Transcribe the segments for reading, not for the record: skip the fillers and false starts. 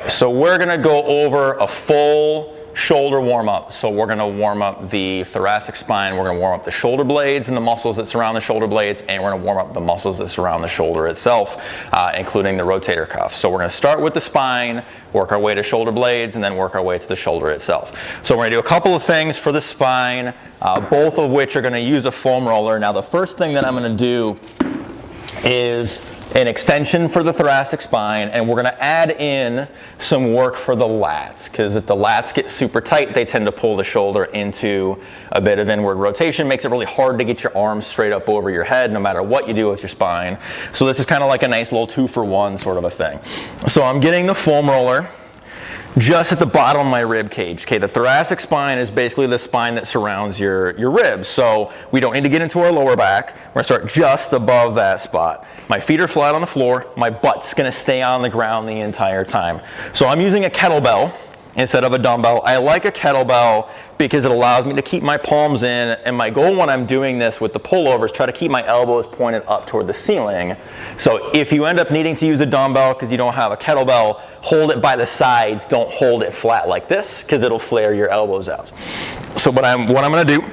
right, so we're gonna go over a full shoulder warm up. So we're gonna warm up the thoracic spine, we're gonna warm up the shoulder blades and the muscles that surround the shoulder blades, and we're gonna warm up the muscles that surround the shoulder itself, including the rotator cuff. So we're gonna start with the spine, work our way to shoulder blades, and then work our way to the shoulder itself. So we're gonna do a couple of things for the spine, both of which are gonna use a foam roller. Now the first thing that I'm gonna do is an extension for the thoracic spine, and we're gonna add in some work for the lats, because if the lats get super tight, they tend to pull the shoulder into a bit of inward rotation, makes it really hard to get your arms straight up over your head no matter what you do with your spine. So this is kind of like a nice little 2-for-1 sort of a thing. So I'm getting the foam roller just at the bottom of my rib cage. Okay, the thoracic spine is basically the spine that surrounds your ribs. So we don't need to get into our lower back. We're gonna start just above that spot. My feet are flat on the floor. My butt's gonna stay on the ground the entire time. So I'm using a kettlebell instead of a dumbbell. I like a kettlebell because it allows me to keep my palms in, and my goal when I'm doing this with the pullover is try to keep my elbows pointed up toward the ceiling. So if you end up needing to use a dumbbell because you don't have a kettlebell, hold it by the sides, don't hold it flat like this because it'll flare your elbows out. So what I'm gonna do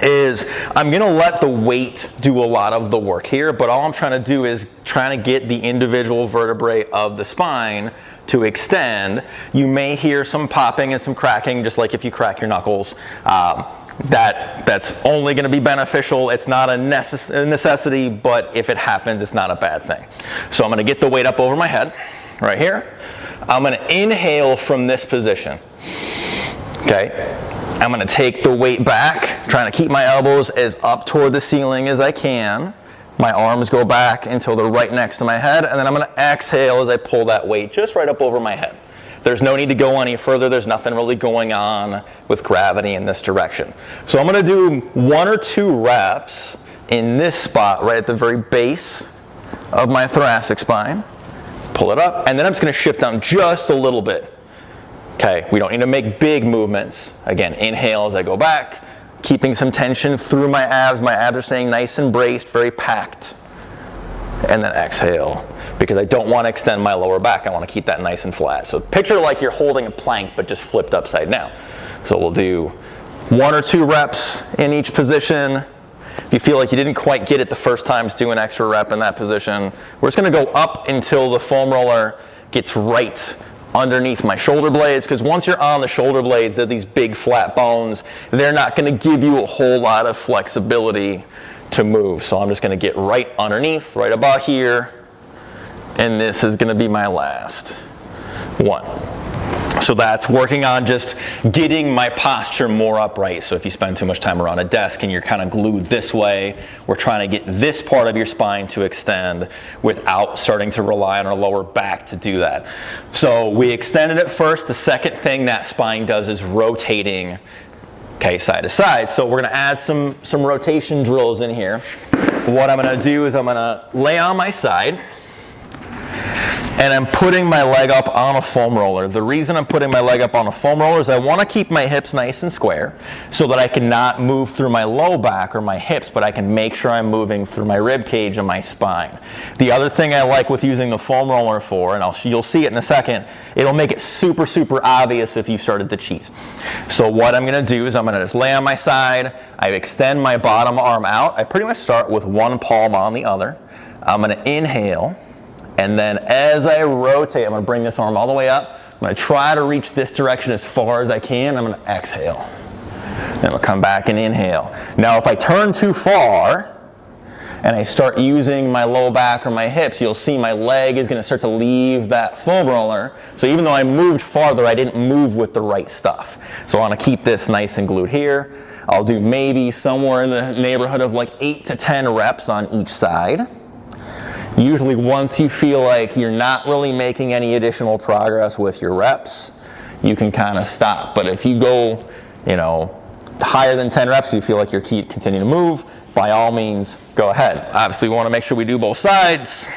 is I'm gonna let the weight do a lot of the work here, but all I'm trying to do is trying to get the individual vertebrae of the spine to extend. You may hear some popping and some cracking, just like if you crack your knuckles. That's only going to be beneficial. It's not a necessity, but if it happens, it's not a bad thing. So I'm going to get the weight up over my head, right here. I'm going to inhale from this position. Okay. I'm going to take the weight back, trying to keep my elbows as up toward the ceiling as I can. My arms go back until they're right next to my head, and then I'm going to exhale as I pull that weight just right up over my head. There's no need to go any further. There's nothing really going on with gravity in this direction. So I'm going to do 1 or 2 reps in this spot right at the very base of my thoracic spine. Pull it up, and then I'm just going to shift down just a little bit. Okay, we don't need to make big movements. Again, inhale as I go back, keeping some tension through my abs. My abs are staying nice and braced, very packed. And then exhale, because I don't want to extend my lower back. I want to keep that nice and flat. So picture like you're holding a plank, but just flipped upside down. So we'll do 1 or 2 reps in each position. If you feel like you didn't quite get it the first time, just do an extra rep in that position. We're just going to go up until the foam roller gets right underneath my shoulder blades, because once you're on the shoulder blades, they're these big flat bones. They're not going to give you a whole lot of flexibility to move. So I'm just going to get right underneath, right about here, and this is going to be my last one. So that's working on just getting my posture more upright. So if you spend too much time around a desk and you're kind of glued this way, we're trying to get this part of your spine to extend without starting to rely on our lower back to do that. So we extended it first. The second thing that spine does is rotating, okay, side to side. So we're going to add some rotation drills in here. What I'm going to do is I'm going to lay on my side, and I'm putting my leg up on a foam roller. The reason I'm putting my leg up on a foam roller is I want to keep my hips nice and square so that I can not move through my low back or my hips, but I can make sure I'm moving through my rib cage and my spine. The other thing I like with using the foam roller for, and you'll see it in a second, it'll make it super, super obvious if you started to cheat. So what I'm going to do is I'm going to just lay on my side. I extend my bottom arm out. I pretty much start with one palm on the other. I'm going to inhale. And then as I rotate, I'm going to bring this arm all the way up. I'm going to try to reach this direction as far as I can. I'm going to exhale. Then I'll come back and inhale. Now if I turn too far and I start using my low back or my hips, you'll see my leg is going to start to leave that foam roller. So even though I moved farther, I didn't move with the right stuff. So I want to keep this nice and glued here. I'll do maybe somewhere in the neighborhood of like 8 to 10 reps on each side. Usually once you feel like you're not really making any additional progress with your reps, you can kind of stop. But if you go, higher than 10 reps, you feel like you're continuing to move, by all means, go ahead. Obviously, we want to make sure we do both sides.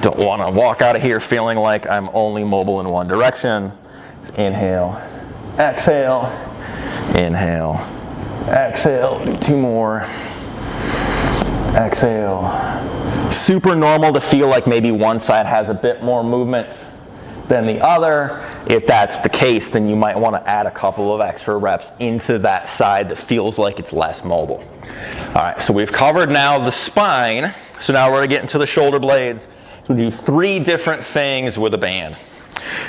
Don't want to walk out of here feeling like I'm only mobile in one direction. Just inhale, exhale, inhale, exhale. Do 2 more. Exhale. Super normal to feel like maybe one side has a bit more movement than the other. If that's the case, then you might want to add a couple of extra reps into that side that feels like it's less mobile. All right, so we've covered now the spine. So now we're going to get into the shoulder blades. So we do 3 different things with a band.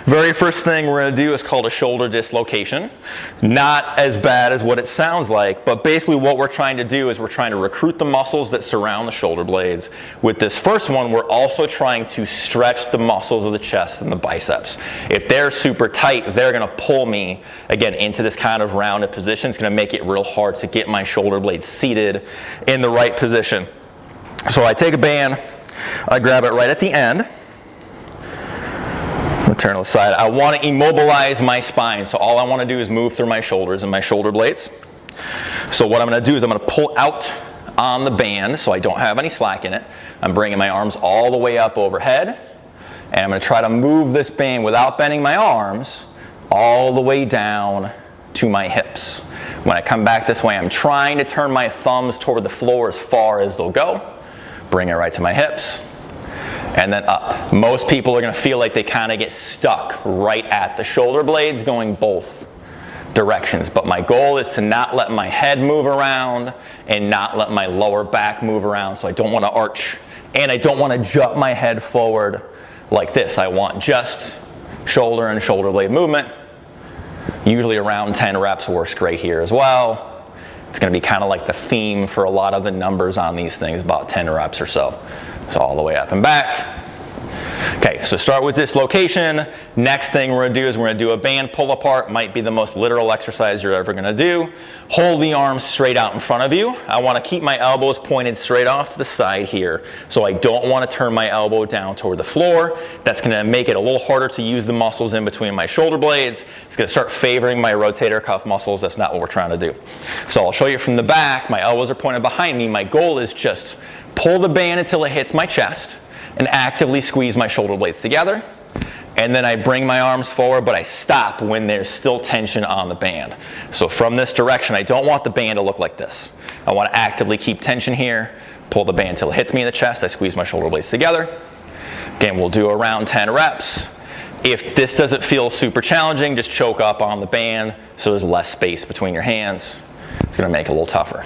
Very first thing we're going to do is called a shoulder dislocation. Not as bad as what it sounds like, but basically what we're trying to do is we're trying to recruit the muscles that surround the shoulder blades. With this first one, we're also trying to stretch the muscles of the chest and the biceps. If they're super tight, they're going to pull me, again, into this kind of rounded position. It's going to make it real hard to get my shoulder blades seated in the right position. So I take a band, I grab it right at the end. Turn to the side. I want to immobilize my spine, so all I want to do is move through my shoulders and my shoulder blades. So what I'm going to do is I'm going to pull out on the band so I don't have any slack in it. I'm bringing my arms all the way up overhead, and I'm going to try to move this band without bending my arms all the way down to my hips. When I come back this way, I'm trying to turn my thumbs toward the floor as far as they'll go. Bring it right to my hips. And then up. Most people are going to feel like they kind of get stuck right at the shoulder blades going both directions. But my goal is to not let my head move around and not let my lower back move around. So I don't want to arch and I don't want to jump my head forward like this. I want just shoulder and shoulder blade movement. Usually around 10 reps works great here as well. It's going to be kind of like the theme for a lot of the numbers on these things, about 10 reps or so. So all the way up and back. Okay, so start with dislocation. Next thing we're going to do is we're going to do a band pull apart. Might be the most literal exercise you're ever going to do. Hold the arms straight out in front of you. I want to keep my elbows pointed straight off to the side here. So I don't want to turn my elbow down toward the floor. That's going to make it a little harder to use the muscles in between my shoulder blades. It's going to start favoring my rotator cuff muscles. That's not what we're trying to do. So I'll show you from the back. My elbows are pointed behind me. My goal is just pull the band until it hits my chest and actively squeeze my shoulder blades together. And then I bring my arms forward, but I stop when there's still tension on the band. So from this direction, I don't want the band to look like this. I want to actively keep tension here, pull the band until it hits me in the chest, I squeeze my shoulder blades together. Again, we'll do around 10 reps. If this doesn't feel super challenging, just choke up on the band so there's less space between your hands. It's going to make it a little tougher.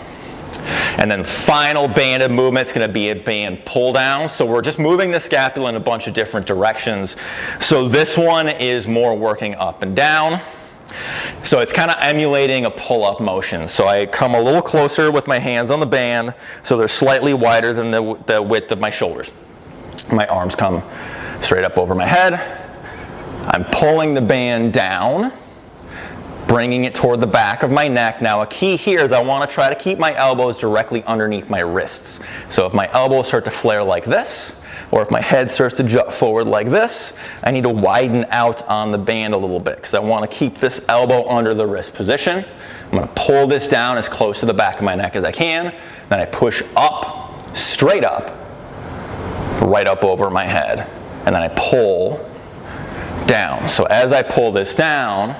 And then final banded movement is going to be a band pull down. So we're just moving the scapula in a bunch of different directions. So this one is more working up and down. So it's kind of emulating a pull-up motion. So I come a little closer with my hands on the band so they're slightly wider than the width of my shoulders. My arms come straight up over my head. I'm pulling the band down, bringing it toward the back of my neck. Now a key here is I want to try to keep my elbows directly underneath my wrists. So if my elbows start to flare like this, or if my head starts to jut forward like this, I need to widen out on the band a little bit because I want to keep this elbow under the wrist position. I'm going to pull this down as close to the back of my neck as I can. Then I push up, straight up, right up over my head. And then I pull down. So as I pull this down,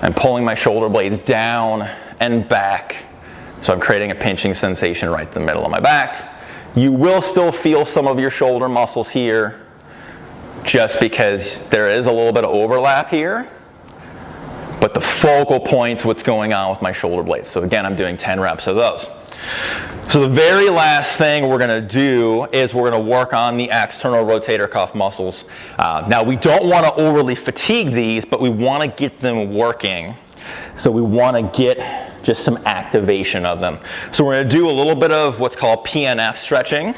I'm pulling my shoulder blades down and back. So I'm creating a pinching sensation right in the middle of my back. You will still feel some of your shoulder muscles here just because there is a little bit of overlap here. But the focal point's what's going on with my shoulder blades. So again, I'm doing 10 reps of those. So the very last thing we're going to do is we're going to work on the external rotator cuff muscles. Now we don't want to overly fatigue these, but we want to get them working. So we want to get just some activation of them. So we're going to do a little bit of what's called PNF stretching,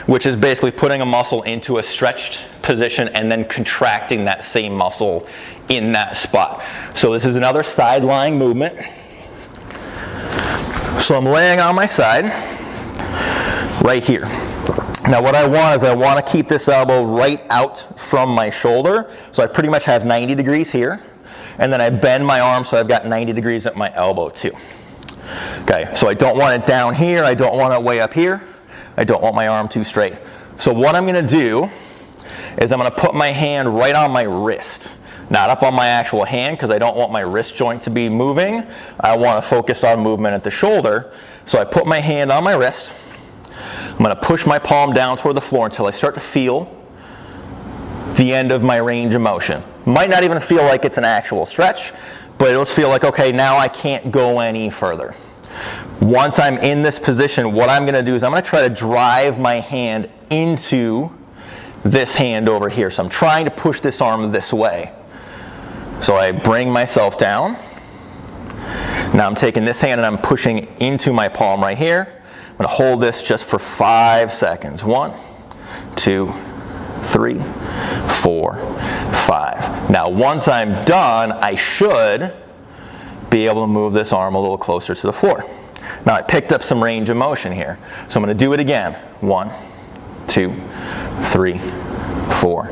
which is basically putting a muscle into a stretched position and then contracting that same muscle in that spot. So this is another side lying movement. So I'm laying on my side right here. Now what I want is I want to keep this elbow right out from my shoulder. So I pretty much have 90 degrees here. And then I bend my arm so I've got 90 degrees at my elbow too. Okay, so I don't want it down here. I don't want it way up here. I don't want my arm too straight. So what I'm going to do is I'm going to put my hand right on my wrist. Not up on my actual hand because I don't want my wrist joint to be moving. I want to focus on movement at the shoulder. So I put my hand on my wrist. I'm going to push my palm down toward the floor until I start to feel the end of my range of motion. Might not even feel like it's an actual stretch, but it'll feel like, okay, now I can't go any further. Once I'm in this position, what I'm gonna do is I'm gonna try to drive my hand into this hand over here. So I'm trying to push this arm this way. So I bring myself down. Now I'm taking this hand and I'm pushing into my palm right here. I'm gonna hold this just for 5 seconds. 1, 2, 3, 4, 5. Now once I'm done, I should be able to move this arm a little closer to the floor. Now I picked up some range of motion here. So I'm gonna do it again. 1, 2, 3, 4,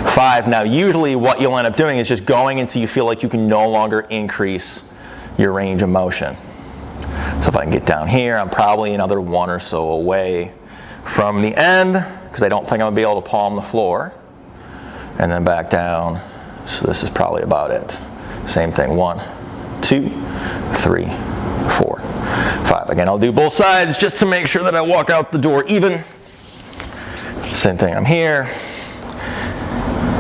5. Now usually what you'll end up doing is just going until you feel like you can no longer increase your range of motion. So if I can get down here, I'm probably another 1 or so away from the end, because I don't think I'm gonna be able to palm the floor. And then back down. So this is probably about it. Same thing, 1, 2, 3, 4, 5. Again, I'll do both sides just to make sure that I walk out the door even. Same thing, I'm here.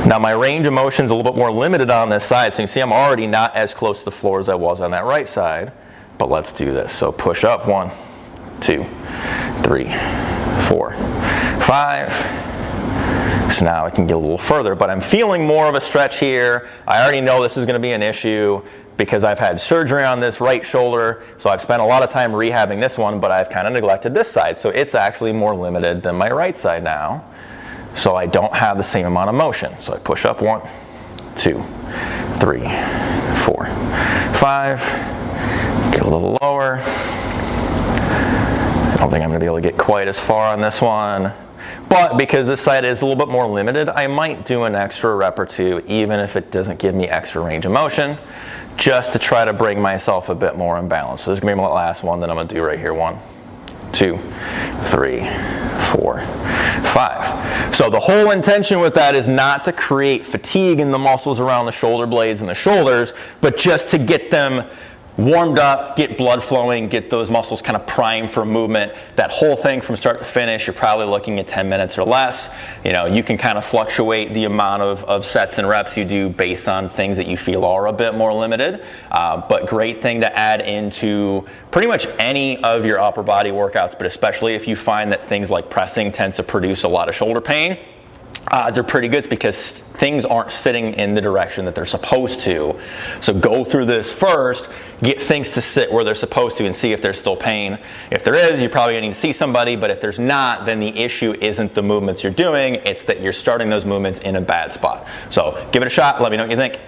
Now my range of motion is a little bit more limited on this side, so you can see I'm already not as close to the floor as I was on that right side, but let's do this. So push up, 1, 2, 3, 4, 5. So now I can get a little further, but I'm feeling more of a stretch here. I already know this is gonna be an issue because I've had surgery on this right shoulder, so I've spent a lot of time rehabbing this one, but I've kind of neglected this side, so it's actually more limited than my right side now. So I don't have the same amount of motion. So I push up, 1, 2, 3, 4, 5. Get a little lower. I don't think I'm gonna be able to get quite as far on this one. But because this side is a little bit more limited, I might do an extra rep or two, even if it doesn't give me extra range of motion, just to try to bring myself a bit more in balance. So this is gonna be my last one that I'm gonna do right here. 1, 2, 3, 4, 5. So the whole intention with that is not to create fatigue in the muscles around the shoulder blades and the shoulders, but just to get them warmed up, get blood flowing, get those muscles kind of primed for movement. That whole thing from start to finish, you're probably looking at 10 minutes or less. You know, you can kind of fluctuate the amount of sets and reps you do based on things that you feel are a bit more limited. But great thing to add into pretty much any of your upper body workouts, but especially if you find that things like pressing tend to produce a lot of shoulder pain. Odds are pretty good because things aren't sitting in the direction that they're supposed to. So go through this first, get things to sit where they're supposed to and see if there's still pain. If there is, you're probably gonna need to see somebody, but if there's not, then the issue isn't the movements you're doing, it's that you're starting those movements in a bad spot. So give it a shot, let me know what you think.